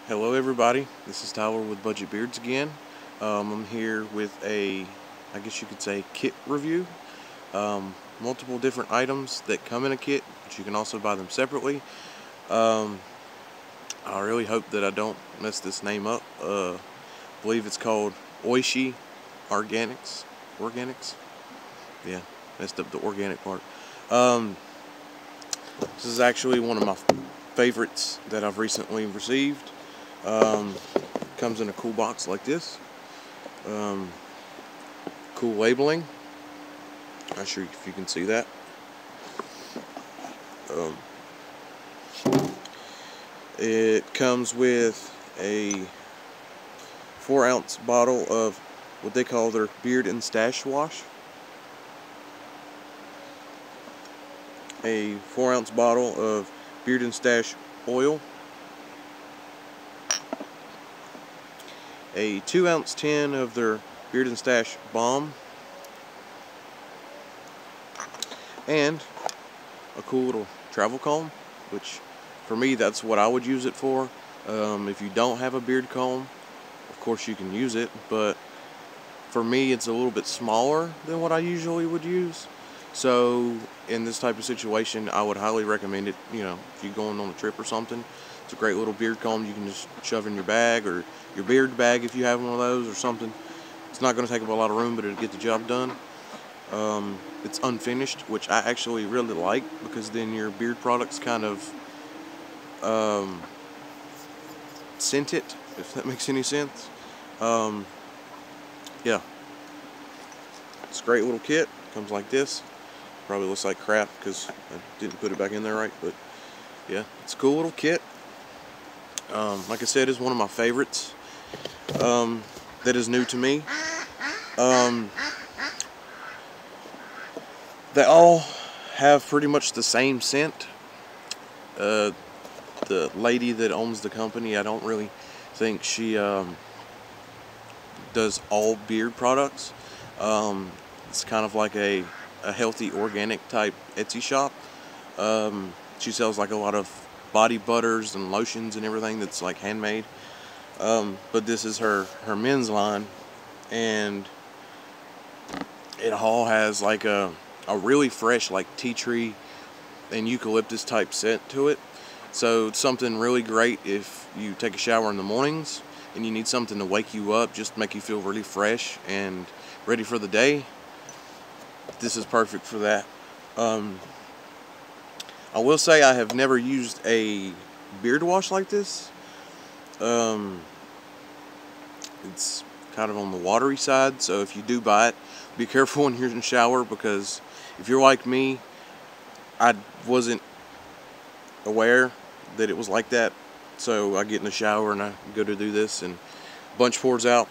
Hello everybody, this is Tyler with Budget Beards again. I'm here with I guess you could say, kit review. Multiple different items that come in a kit, but you can also buy them separately. I really hope that I don't mess this name up. I believe it's called Oiishi Organics. Yeah, messed up the organic part. This is actually one of my favorites that I've recently received. Comes in a cool box like this. Cool labeling. Not sure if you can see that. It comes with a 4-ounce bottle of what they call their beard and stash wash. A 4-ounce bottle of beard and stash oil. A 2-ounce tin of their beard and stash balm, and a cool little travel comb, which for me that's what I would use it for. If you don't have a beard comb, of course you can use it, but for me it's a little bit smaller than what I usually would use. So in this type of situation, I would highly recommend it. You know, if you're going on a trip or something, it's a great little beard comb you can just shove in your bag, or your beard bag if you have one of those or something. It's not going to take up a lot of room, but it'll get the job done. It's unfinished, which I actually really like, because then your beard products kind of scent it, if that makes any sense. Yeah, it's a great little kit. Comes like this. Probably looks like crap because I didn't put it back in there right, but yeah, it's a cool little kit. Like I said, it's one of my favorites. That is new to me. They all have pretty much the same scent. The lady that owns the company, I don't really think she does all beard products. It's kind of like a healthy organic type Etsy shop. She sells like a lot of body butters and lotions and everything that's like handmade. But this is her men's line, and it all has like a really fresh, like tea tree and eucalyptus type scent to it. So it's something really great if you take a shower in the mornings and you need something to wake you up, just make you feel really fresh and ready for the day. This is perfect for that. I will say I have never used a beard wash like this. It's kind of on the watery side, so if you do buy it, be careful when you're in the shower, because if you're like me, I wasn't aware that it was like that. So I get in the shower and I go to do this and a bunch pours out.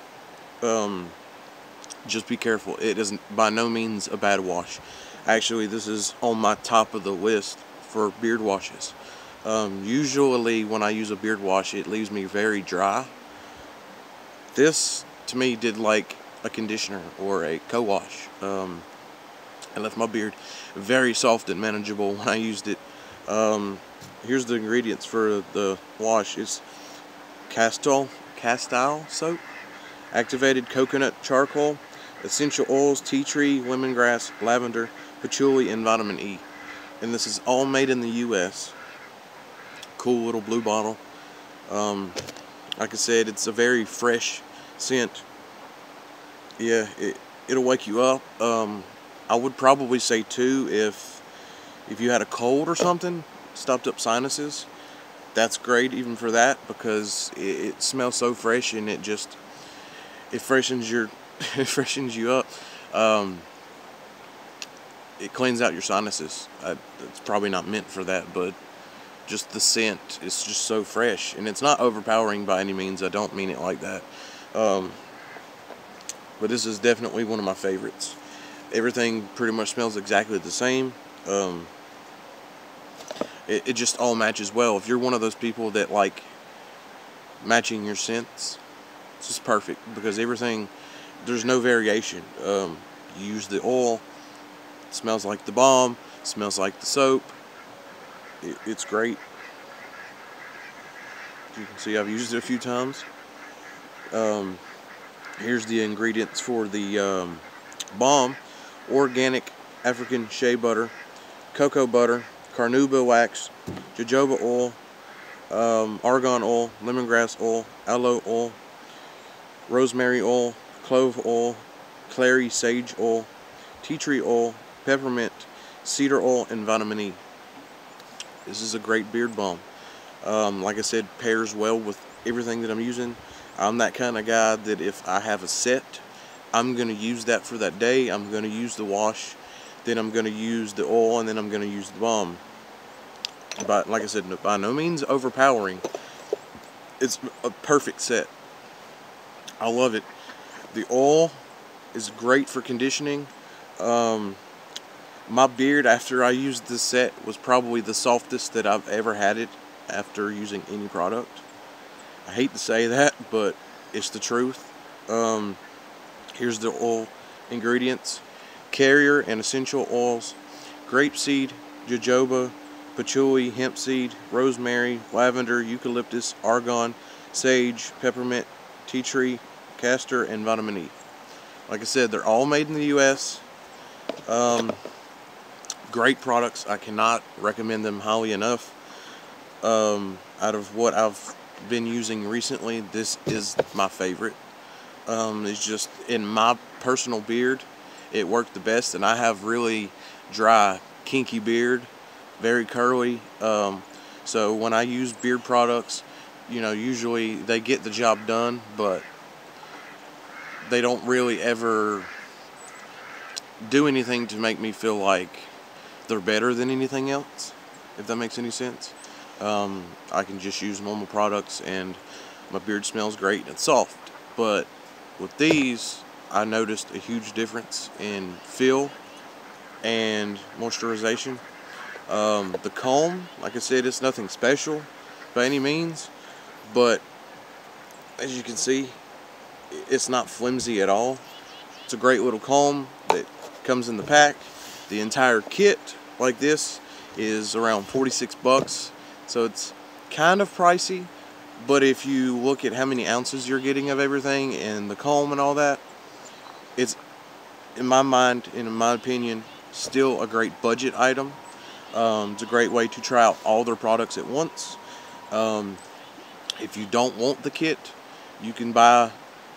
Just be careful. It isn't by no means a bad wash. Actually, this is on my top of the list for beard washes. Usually when I use a beard wash, it leaves me very dry. This to me did like a conditioner or a co-wash. I left my beard very soft and manageable when I used it. Here's the ingredients for the wash. It's castile soap, activated coconut charcoal, essential oils, tea tree, lemongrass, lavender, patchouli, and vitamin E. And this is all made in the US. Cool little blue bottle. Like I said, it's a very fresh scent. Yeah, it'll wake you up. I would probably say too, if you had a cold or something, stopped up sinuses, that's great even for that, because it smells so fresh, and it freshens it freshens you up. It cleans out your sinuses. It's probably not meant for that, but just the scent is just so fresh, and it's not overpowering by any means. I don't mean it like that. But this is definitely one of my favorites. Everything pretty much smells exactly the same. It just all matches well. If you're one of those people that like matching your scents, it's just perfect, because everything, there's no variation. You use the oil, it smells like the balm, it smells like the soap. It's great. You can see I've used it a few times. Here's the ingredients for the balm: organic African shea butter, cocoa butter, carnauba wax, jojoba oil, argan oil, lemongrass oil, aloe oil, rosemary oil, clove oil, clary sage oil, tea tree oil, peppermint, cedar oil, and vitamin E. This is a great beard balm. Like I said, pairs well with everything that I'm using. I'm that kind of guy that if I have a set, I'm going to use that for that day. I'm going to use the wash, then I'm going to use the oil, and then I'm going to use the balm. But like I said, by no means overpowering. It's a perfect set. I love it. The oil is great for conditioning. My beard after I used this set was probably the softest that I've ever had it after using any product. I hate to say that, but it's the truth. Here's the oil ingredients: carrier and essential oils, grapeseed, jojoba, patchouli, hemp seed, rosemary, lavender, eucalyptus, argan, sage, peppermint, tea tree, castor, and vitamin E. Like I said, they're all made in the US. Great products. I cannot recommend them highly enough. Out of what I've been using recently, this is my favorite. It's just, in my personal beard, it worked the best, and I have really dry, kinky beard, very curly. So when I use beard products, you know, usually they get the job done, but they don't really ever do anything to make me feel like they're better than anything else, if that makes any sense. I can just use normal products and my beard smells great and it's soft. But with these, I noticed a huge difference in feel and moisturization. The comb, like I said, it's nothing special by any means, but as you can see, it's not flimsy at all. It's a great little comb that comes in the pack. The entire kit like this is around 46 bucks, so it's kind of pricey, but if you look at how many ounces you're getting of everything and the comb and all that, it's, in my mind and in my opinion, still a great budget item. It's a great way to try out all their products at once. If you don't want the kit, you can buy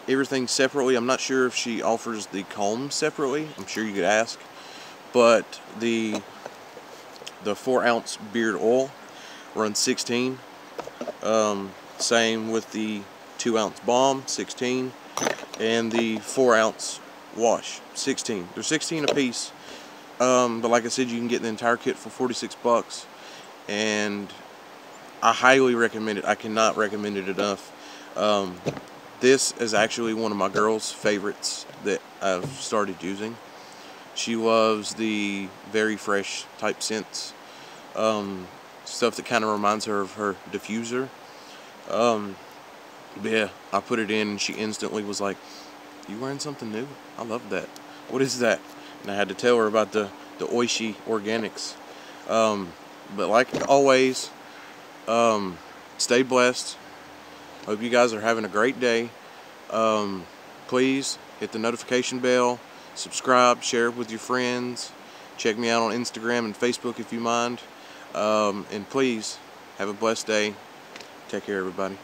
everything separately. I'm not sure if she offers the comb separately. I'm sure you could ask. But the 4-ounce beard oil runs 16. Same with the 2-ounce balm, 16, and the 4-ounce wash, 16. They're 16 a piece. But like I said, you can get the entire kit for 46 bucks, and I highly recommend it. I cannot recommend it enough. This is actually one of my girl's favorites that I've started using. She loves the very fresh type scents, stuff that kind of reminds her of her diffuser. Yeah, I put it in and she instantly was like, "You wearing something new? I love that. What is that?" And I had to tell her about the Oiishi Organics. But like always, stay blessed. Hope you guys are having a great day. Please hit the notification bell, subscribe, share it with your friends. Check me out on Instagram and Facebook if you mind. And please have a blessed day. Take care, everybody.